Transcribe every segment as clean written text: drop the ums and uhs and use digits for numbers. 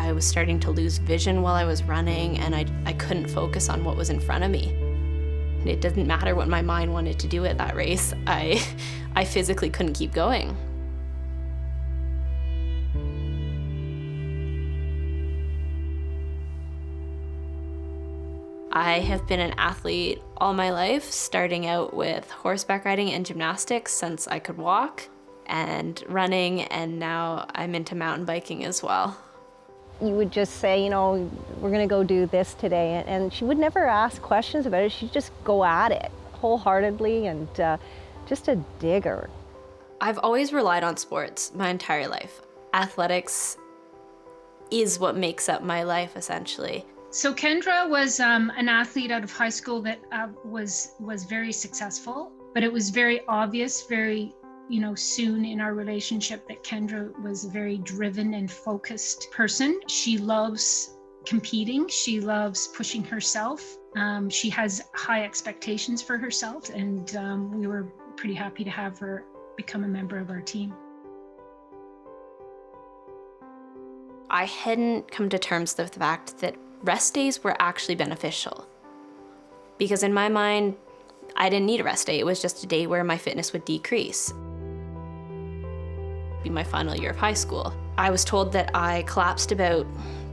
I was starting to lose vision while I was running, and I couldn't focus on what was in front of me. It didn't matter what my mind wanted to do at that race. I physically couldn't keep going. I have been an athlete all my life, starting out with horseback riding and gymnastics since I could walk, and running, and now I'm into mountain biking as well. You would just say, you know, we're gonna go do this today, and she would never ask questions about it. She'd just go at it wholeheartedly, and just a digger. I've always relied on sports my entire life. Athletics is what makes up my life, essentially. So Kendra was an athlete out of high school that was very successful, but it was very obvious, very soon in our relationship that Kendra was a very driven and focused person. She loves competing. She loves pushing herself. She has high expectations for herself, and we were pretty happy to have her become a member of our team. I hadn't come to terms with the fact that rest days were actually beneficial. Because in my mind, I didn't need a rest day. It was just a day where my fitness would decrease. In my final year of high school, I was told that I collapsed about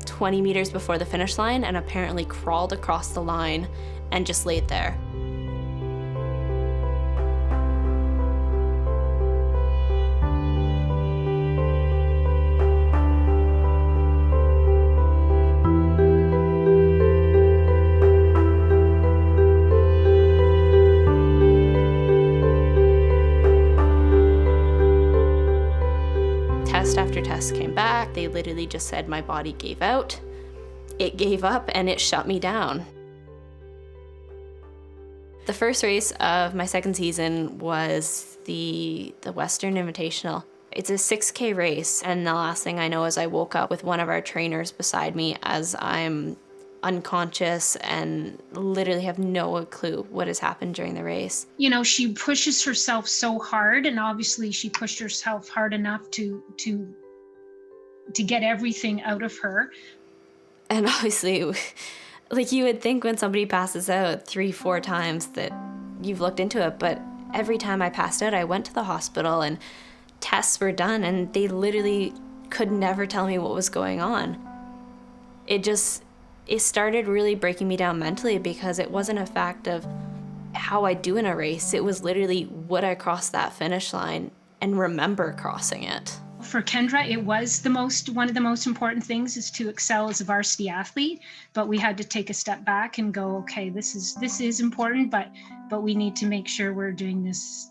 20 meters before the finish line and apparently crawled across the line and just laid there. Test after test came back. They literally just said my body gave out. It gave up and it shut me down. The first race of my second season was the Western Invitational. It's a 6K race, and the last thing I know is I woke up with one of our trainers beside me as I'm unconscious and literally have no clue what has happened during the race. She pushes herself so hard, and obviously she pushed herself hard enough to get everything out of her. And obviously, like you would think when somebody passes out 3-4 times that you've looked into it, but every time I passed out, I went to the hospital and tests were done, and they literally could never tell me what was going on. It started really breaking me down mentally, because it wasn't a fact of how I do in a race. It was literally, would I cross that finish line and remember crossing it? For Kendra, it was one of the most important things is to excel as a varsity athlete, but we had to take a step back and go, okay, this is important, but we need to make sure we're doing this,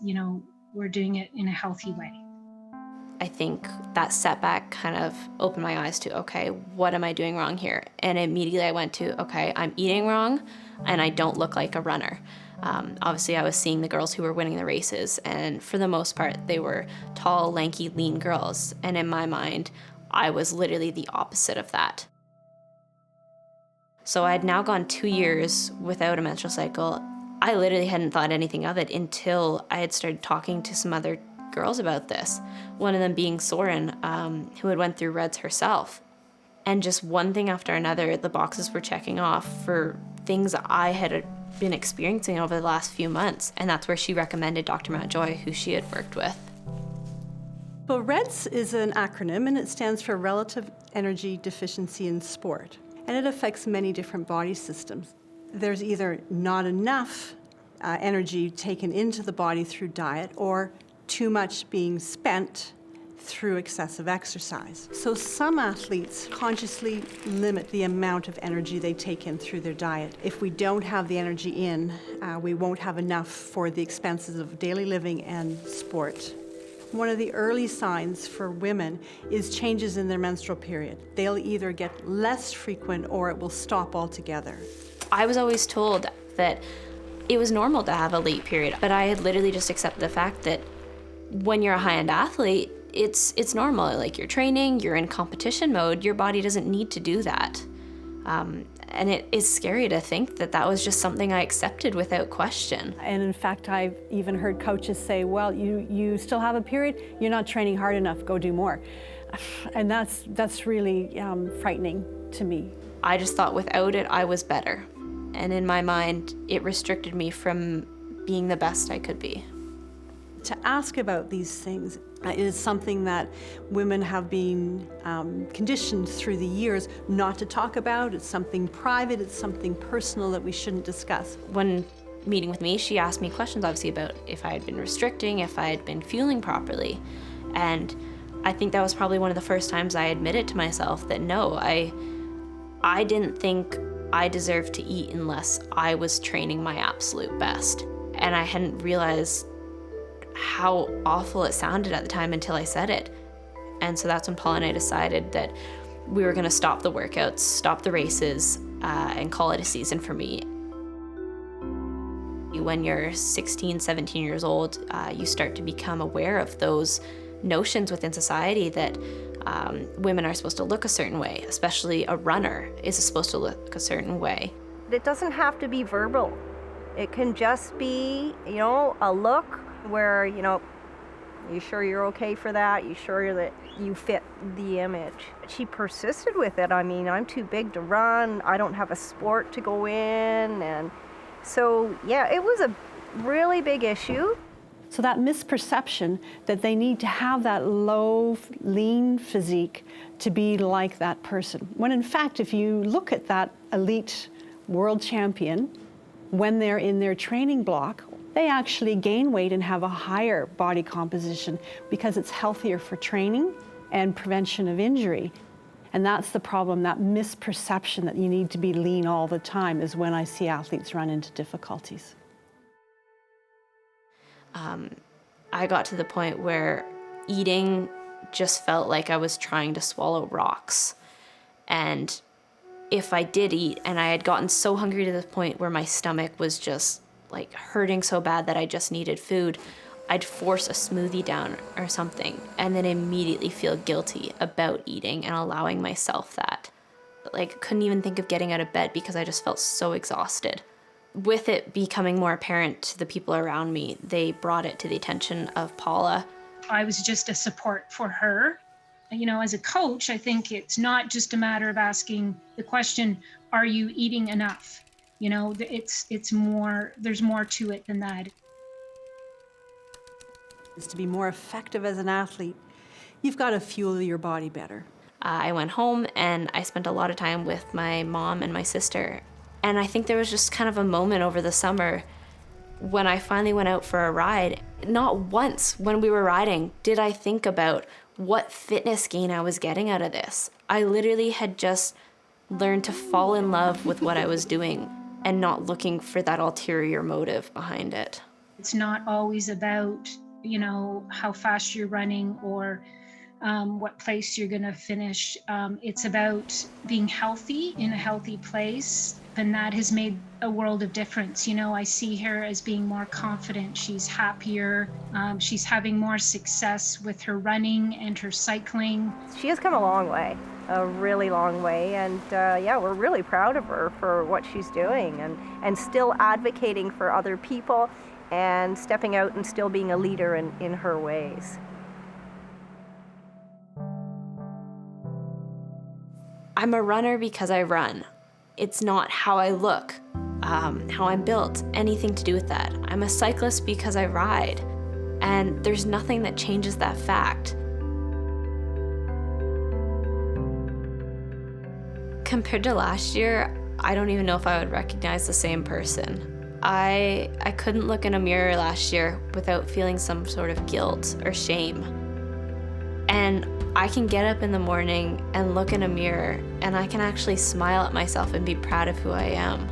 we're doing it in a healthy way. I think that setback kind of opened my eyes to, okay, what am I doing wrong here? And immediately I went to, okay, I'm eating wrong and I don't look like a runner. Obviously I was seeing the girls who were winning the races, and for the most part, they were tall, lanky, lean girls. And in my mind, I was literally the opposite of that. So I had now gone 2 years without a menstrual cycle. I literally hadn't thought anything of it until I had started talking to some other girls about this. One of them being Soren, who had went through REDS herself. And just one thing after another, the boxes were checking off for things I had been experiencing over the last few months. And that's where she recommended Dr. Mountjoy, who she had worked with. Well, REDS is an acronym, and it stands for Relative Energy Deficiency in Sport. And it affects many different body systems. There's either not enough energy taken into the body through diet, or too much being spent through excessive exercise. So some athletes consciously limit the amount of energy they take in through their diet. If we don't have the energy in, we won't have enough for the expenses of daily living and sport. One of the early signs for women is changes in their menstrual period. They'll either get less frequent or it will stop altogether. I was always told that it was normal to have a late period, but I had literally just accepted the fact that when you're a high-end athlete, it's normal. Like, you're training, you're in competition mode, your body doesn't need to do that. And it is scary to think that that was just something I accepted without question. And in fact, I've even heard coaches say, well, you still have a period, you're not training hard enough, go do more. And that's really frightening to me. I just thought without it, I was better. And in my mind, it restricted me from being the best I could be. To ask about these things is something that women have been conditioned through the years not to talk about. It's something private, it's something personal that we shouldn't discuss. When meeting with me, she asked me questions obviously about if I had been restricting, if I had been fueling properly. And I think that was probably one of the first times I admitted to myself that no, I didn't think I deserved to eat unless I was training my absolute best. And I hadn't realized how awful it sounded at the time until I said it. And so that's when Paul and I decided that we were going to stop the workouts, stop the races, and call it a season for me. When you're 16, 17 years old, you start to become aware of those notions within society that women are supposed to look a certain way, especially a runner is supposed to look a certain way. It doesn't have to be verbal. It can just be, a look where, you sure you're okay for that? You sure that you fit the image? She persisted with it. I mean, I'm too big to run. I don't have a sport to go in. And so, yeah, it was a really big issue. So that misperception that they need to have that low, lean physique to be like that person. When in fact, if you look at that elite world champion, when they're in their training block, they actually gain weight and have a higher body composition because it's healthier for training and prevention of injury. And that's the problem, that misperception that you need to be lean all the time is when I see athletes run into difficulties. I got to the point where eating just felt like I was trying to swallow rocks. And if I did eat and I had gotten so hungry to the point where my stomach was just like hurting so bad that I just needed food, I'd force a smoothie down or something and then immediately feel guilty about eating and allowing myself that. Like, couldn't even think of getting out of bed because I just felt so exhausted. With it becoming more apparent to the people around me, they brought it to the attention of Paula. I was just a support for her. As a coach, I think it's not just a matter of asking the question, are you eating enough? It's more, there's more to it than that. Is to be more effective as an athlete, you've got to fuel your body better. I went home and I spent a lot of time with my mom and my sister. And I think there was just kind of a moment over the summer when I finally went out for a ride. Not once when we were riding did I think about what fitness gain I was getting out of this. I literally had just learned to fall in love with what I was doing and not looking for that ulterior motive behind it. It's not always about, how fast you're running or what place you're going to finish. It's about being healthy in a healthy place. And that has made a world of difference. I see her as being more confident. She's happier. She's having more success with her running and her cycling. She has come a long way, a really long way. And we're really proud of her for what she's doing and still advocating for other people and stepping out and still being a leader in her ways. I'm a runner because I run. It's not how I look, how I'm built, anything to do with that. I'm a cyclist because I ride, and there's nothing that changes that fact. Compared to last year, I don't even know if I would recognize the same person. I couldn't look in a mirror last year without feeling some sort of guilt or shame. And I can get up in the morning and look in a mirror and I can actually smile at myself and be proud of who I am.